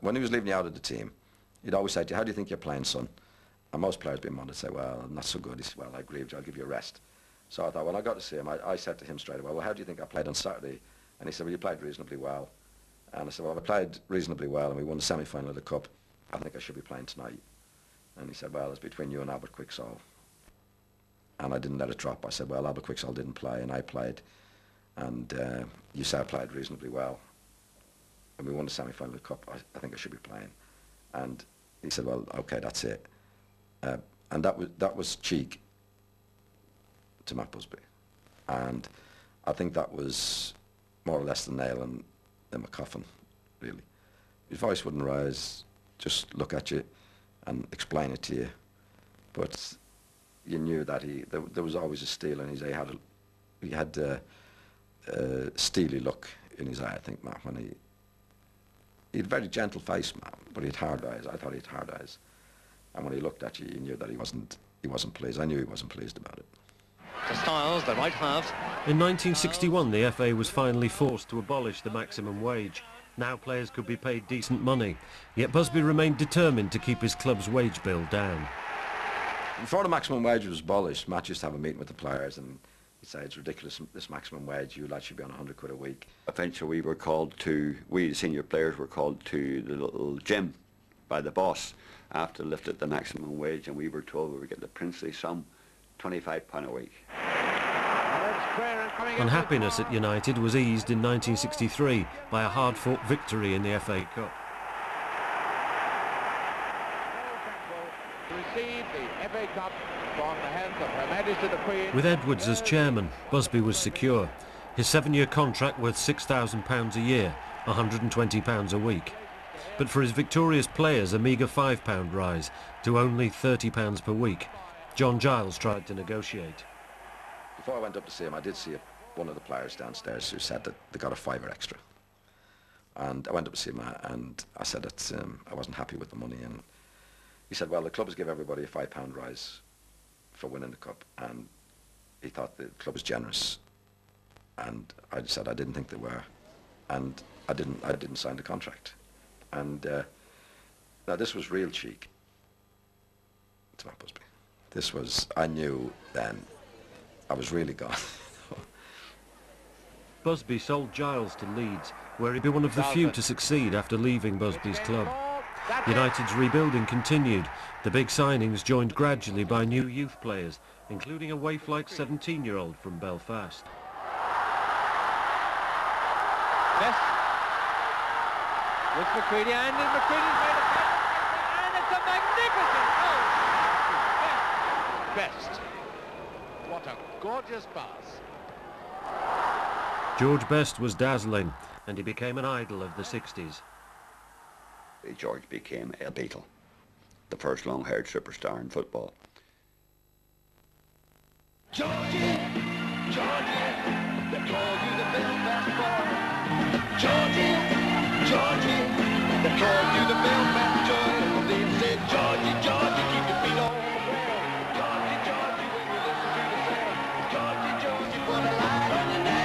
when he was leaving you out of the team, he'd always say to you, how do you think you're playing, son? And most players being wanted to say, well, not so good. He said, well, I agree with you, I'll give you a rest. So I thought, when I got to see him, I said to him straight away, well, how do you think I played on Saturday? And he said, well, you played reasonably well. And I said, well, I played reasonably well and we won the semi-final of the Cup. I think I should be playing tonight. And he said, well, it's between you and Albert Quicksall. And I didn't let it drop. I said, well, Albert Quicksall didn't play and I played. And you said I played reasonably well. And we won the semi-final of the Cup. I think I should be playing. And he said, well, okay, that's it. And that was cheek to Matt Busby. And I think that was more or less the nail in my coffin, really. His voice wouldn't rise, just look at you and explain it to you. But you knew that there was always a steel in his eye. He had a steely look in his eye, I think, Matt, when he had a very gentle face, Matt, but he had hard eyes. I thought he had hard eyes. And when he looked at you, you knew that he wasn't pleased. I knew he wasn't pleased about it. To Styles, the right half. In 1961, the FA was finally forced to abolish the maximum wage. Now players could be paid decent money, yet Busby remained determined to keep his club's wage bill down. Before the maximum wage was abolished, Matt used to have a meeting with the players and he'd say, it's ridiculous, this maximum wage, you lads should be on 100 quid a week. Eventually we the senior players were called to the little gym by the boss after lifted the maximum wage, and we were told we would get the princely sum, £25 a week. Unhappiness at United was eased in 1963 by a hard-fought victory in the FA Cup. With Edwards as chairman, Busby was secure. His 7-year contract worth £6,000 a year, £120 a week. But for his victorious players, a meagre £5 rise to only £30 per week. John Giles tried to negotiate. Before I went up to see him, I did see one of the players downstairs who said that they got a £5 extra. And I went up to see him and I said that I wasn't happy with the money. And he said, well, the club has given everybody a £5 rise for winning the cup. And he thought the club was generous. And I said I didn't think they were. And I didn't sign the contract. And now this was real cheek to Matt Busby. This was, I knew then I was really gone. Busby sold Giles to Leeds, where he'd be one of the few to succeed after leaving Busby's club. United's rebuilding continued. The big signings joined gradually by new youth players, including a waif-like 17-year-old from Belfast. Best with McCready, and McCready's made a pass, and it's a magnificent goal! Best. What a gorgeous pass. George Best was dazzling, and he became an idol of the 60s. George became a Beatle, the first long-haired superstar in football. Georgie, Georgie, they call you the Belfast boy. Georgie, Georgie, they call you the Belfast joy. They say, Georgie, Georgie, keep your feet on the ground. Georgie, Georgie, when you listen to the sound. Georgie, Georgie, put a light on your name.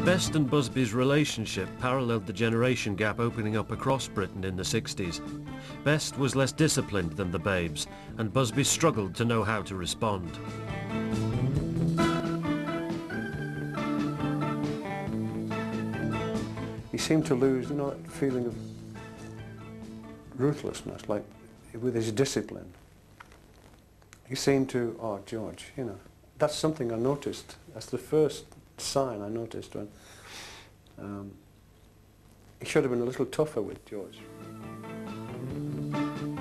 Best and Busby's relationship paralleled the generation gap opening up across Britain in the 60s. Best was less disciplined than the Babes, and Busby struggled to know how to respond. He seemed to lose, that feeling of ruthlessness, like with his discipline. He seemed to, oh, George, that's something I noticed. That's the first sign I noticed when he should have been a little tougher with George.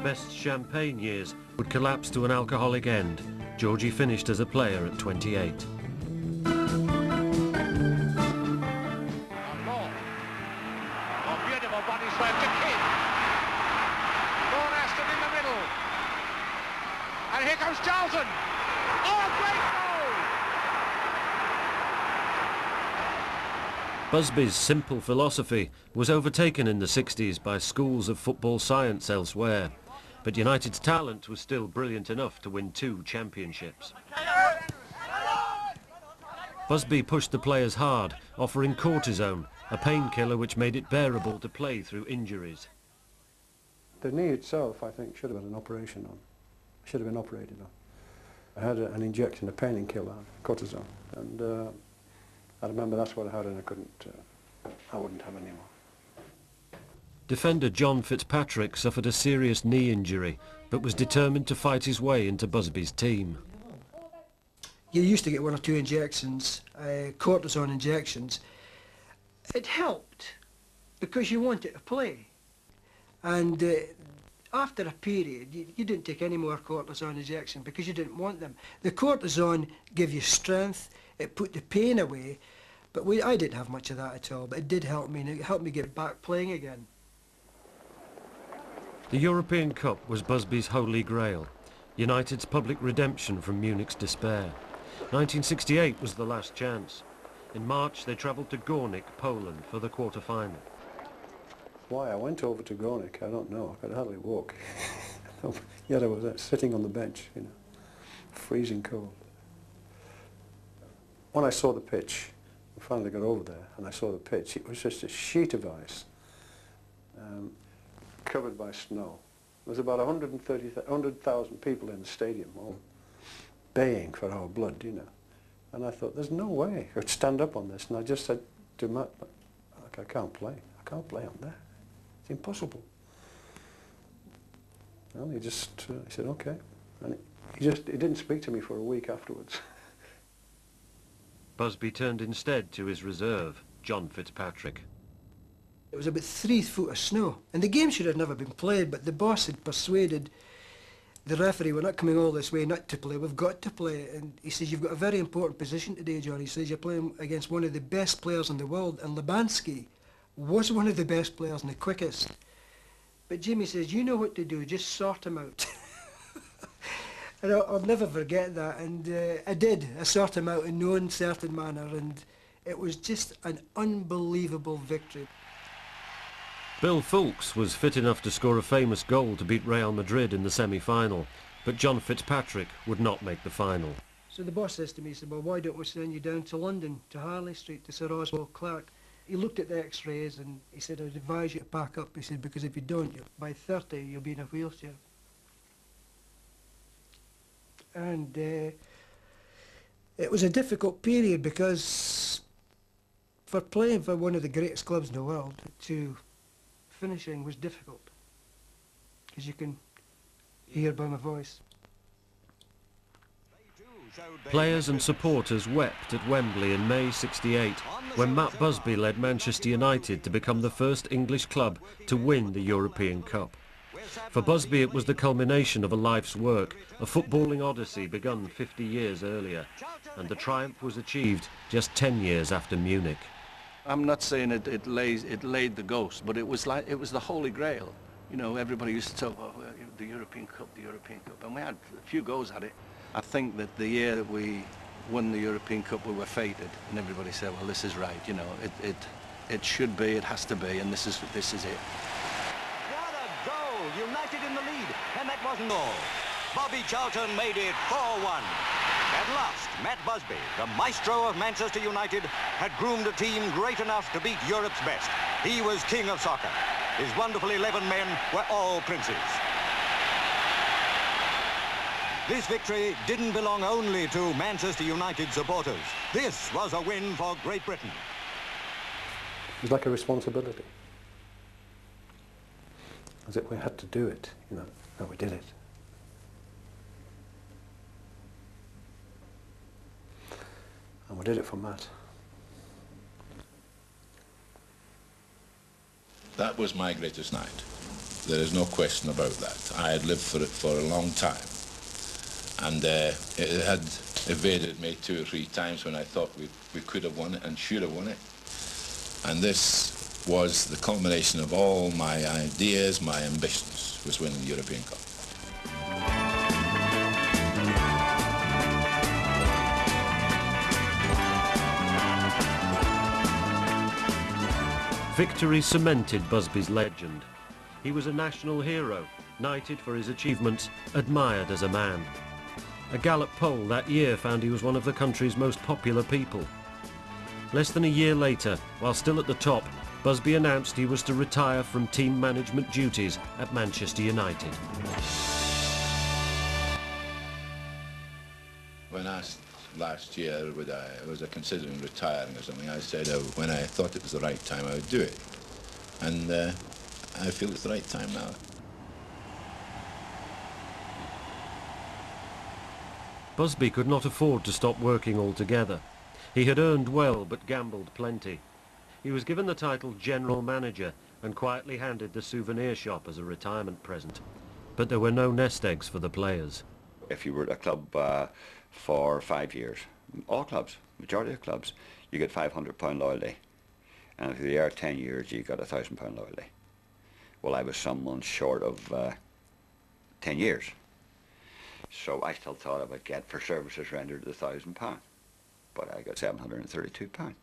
Best's champagne years would collapse to an alcoholic end. Georgie finished as a player at 28. And here comes Charlton. Oh, a great goal! Busby's simple philosophy was overtaken in the 60s by schools of football science elsewhere, but United's talent was still brilliant enough to win 2 championships. Busby pushed the players hard, offering cortisone, a painkiller which made it bearable to play through injuries. The knee itself, I think, should have had an operation on. Should have been operated on. I had an injection, a pain killer, cortisone, and I remember that's what I had, and I wouldn't have any more. Defender John Fitzpatrick suffered a serious knee injury, but was determined to fight his way into Busby's team. You used to get 1 or 2 injections, cortisone injections. It helped because you wanted to play. And after a period, you didn't take any more cortisone injection because you didn't want them. The cortisone gave you strength, it put the pain away, but I didn't have much of that at all, but it did help me, and it helped me get back playing again. The European Cup was Busby's holy grail, United's public redemption from Munich's despair. 1968 was the last chance. In March they travelled to Górnik, Poland for the quarter-final. Why I went over to Górnik, I don't know. I could hardly walk. Yet I was sitting on the bench, you know, freezing cold. When I saw the pitch, I finally got over there and I saw the pitch. It was just a sheet of ice, covered by snow. There was about 100,000 people in the stadium, all baying for our blood, you know. And I thought, there's no way I could stand up on this. And I just said to Matt, I can't play. I can't play on there. It's impossible. Well, he said, okay. And he didn't speak to me for a week afterwards. Busby turned instead to his reserve, John Fitzpatrick. It was about 3 foot of snow, and the game should have never been played, but the boss had persuaded the referee, we're not coming all this way not to play, we've got to play. And he says, you've got a very important position today, John. He says, you're playing against one of the best players in the world, and Lubanski was one of the best players and the quickest. But Jimmy says, you know what to do, just sort him out. And I'll never forget that, and I did. I sorted him out in no uncertain manner, and it was just an unbelievable victory. Bill Foulkes was fit enough to score a famous goal to beat Real Madrid in the semi-final, but John Fitzpatrick would not make the final. So the boss says to me, he said, well, why don't we send you down to London, to Harley Street, to Sir Oswald Clarke? He looked at the x-rays and he said, I'd advise you to pack up. He said, because if you don't, by 30, you'll be in a wheelchair. And it was a difficult period because for playing for one of the greatest clubs in the world, finishing was difficult, as you can hear by my voice. Players and supporters wept at Wembley in May '68 when Matt Busby led Manchester United to become the first English club to win the European Cup. For Busby it was the culmination of a life's work, a footballing odyssey begun 50 years earlier, and the triumph was achieved just 10 years after Munich. I'm not saying it laid the ghost, but it was the Holy Grail. You know, everybody used to talk about the European Cup, and we had a few goes at it. I think that the year that we won the European Cup, we were fated, and everybody said, well, this is right, you know, it should be, it has to be, and this is it. What a goal! United in the lead, and that wasn't all. Bobby Charlton made it 4-1. At last, Matt Busby, the maestro of Manchester United, had groomed a team great enough to beat Europe's best. He was king of soccer. His wonderful 11 men were all princes. This victory didn't belong only to Manchester United supporters. This was a win for Great Britain. It was like a responsibility. As if we had to do it, you know, and we did it. And we did it for Matt. That was my greatest night. There is no question about that. I had lived for it for a long time. And it had evaded me 2 or 3 times when I thought we could have won it and should have won it. And this was the culmination of all my ideas, my ambitions, was winning the European Cup. Victory cemented Busby's legend. He was a national hero, knighted for his achievements, admired as a man. A Gallup poll that year found he was one of the country's most popular people. Less than a year later, while still at the top, Busby announced he was to retire from team management duties at Manchester United. When asked last year was I considering retiring or something, I said when I thought it was the right time I would do it. And I feel it's the right time now. Busby could not afford to stop working altogether. He had earned well but gambled plenty. He was given the title General Manager and quietly handed the souvenir shop as a retirement present. But there were no nest eggs for the players. If you were at a club for 5 years, all clubs, majority of clubs, you get £500 loyalty. And if you were 10 years, you got £1,000 loyalty. Well, I was some months short of 10 years. So I still thought I would get for services rendered £1,000, but I got £732.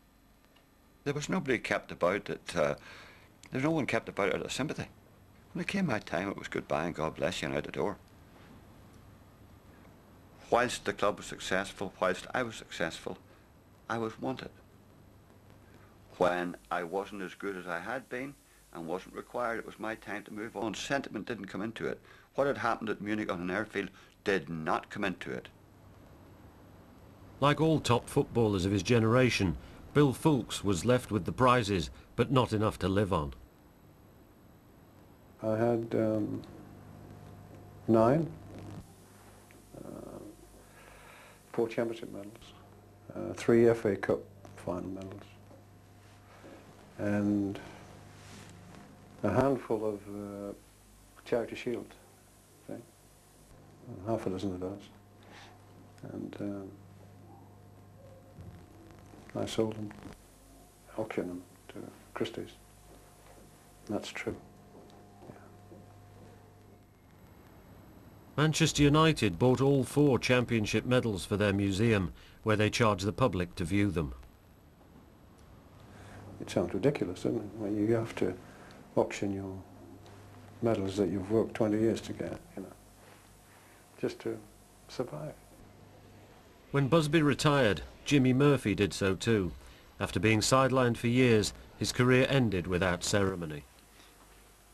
There was nobody kept about it. There's no one kept about it out of sympathy. When it came my time, it was goodbye and God bless you and out the door. Whilst the club was successful, whilst I was successful, I was wanted. When I wasn't as good as I had been and wasn't required, it was my time to move on. Sentiment didn't come into it. What had happened at Munich on an airfield did not come into it. Like all top footballers of his generation, Bill Foulkes was left with the prizes, but not enough to live on. I had 9, 4 championship medals, 3 FA Cup final medals, and a handful of Charity Shield, half a dozen of those, and I sold them, auctioned them to Christie's. That's true. Yeah. Manchester United bought all 4 championship medals for their museum, where they charge the public to view them. It sounds ridiculous, doesn't it? Well, you have to auction your medals that you've worked 20 years to get, you know, just to survive. When Busby retired, Jimmy Murphy did so too. After being sidelined for years, his career ended without ceremony.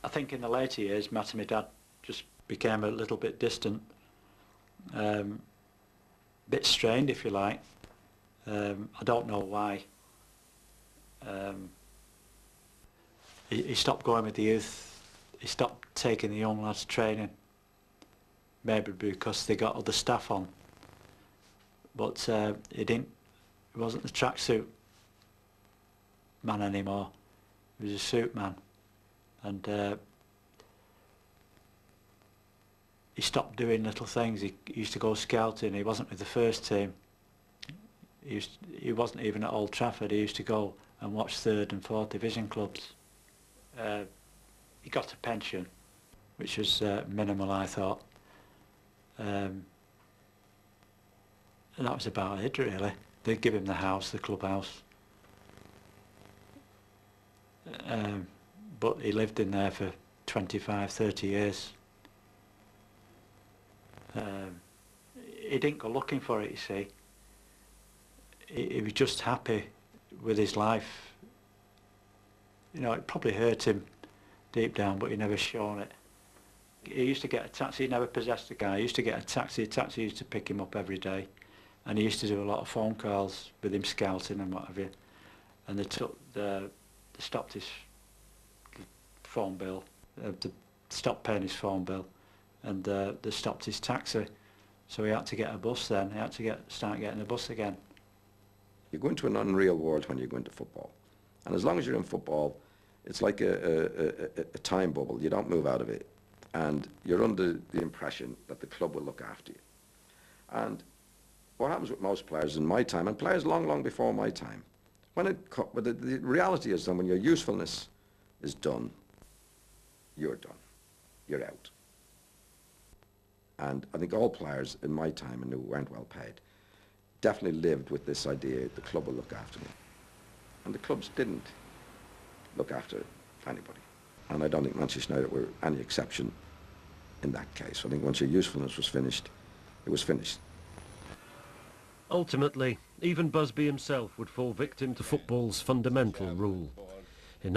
I think in the later years, Matt and my dad just became a little bit distant, bit strained, if you like. I don't know why. He stopped going with the youth. He stopped taking the young lads training. Maybe because they got other staff on. But he wasn't the tracksuit man anymore. He was a suit man. And he stopped doing little things. He used to go scouting. He wasn't with the first team. He wasn't even at Old Trafford. He used to go and watch 3rd and 4th division clubs. He got a pension, which was minimal, I thought. And that was about it, really. They'd give him the house, the clubhouse. But he lived in there for 25, 30 years. He didn't go looking for it, you see. He was just happy with his life. You know, it probably hurt him deep down, but he never shown it. He used to get a taxi. He never possessed a car. He used to get a taxi. A taxi used to pick him up every day, and he used to do a lot of phone calls with him scouting and what have you. And they stopped his phone bill. They stopped paying his phone bill, and they stopped his taxi. So he had to get a bus. Then he had to start getting a bus again. You go into an unreal world when you go into football, and as long as you're in football, it's like a time bubble. You don't move out of it. And you're under the impression that the club will look after you. And what happens with most players in my time, and players long, long before my time, but the reality is that when your usefulness is done, you're done. You're out. And I think all players in my time, and who weren't well paid, definitely lived with this idea the club will look after me. And the clubs didn't look after anybody. And I don't think Manchester United were any exception in that case. I think once your usefulness was finished, it was finished. Ultimately, even Busby himself would fall victim to football's fundamental rule. In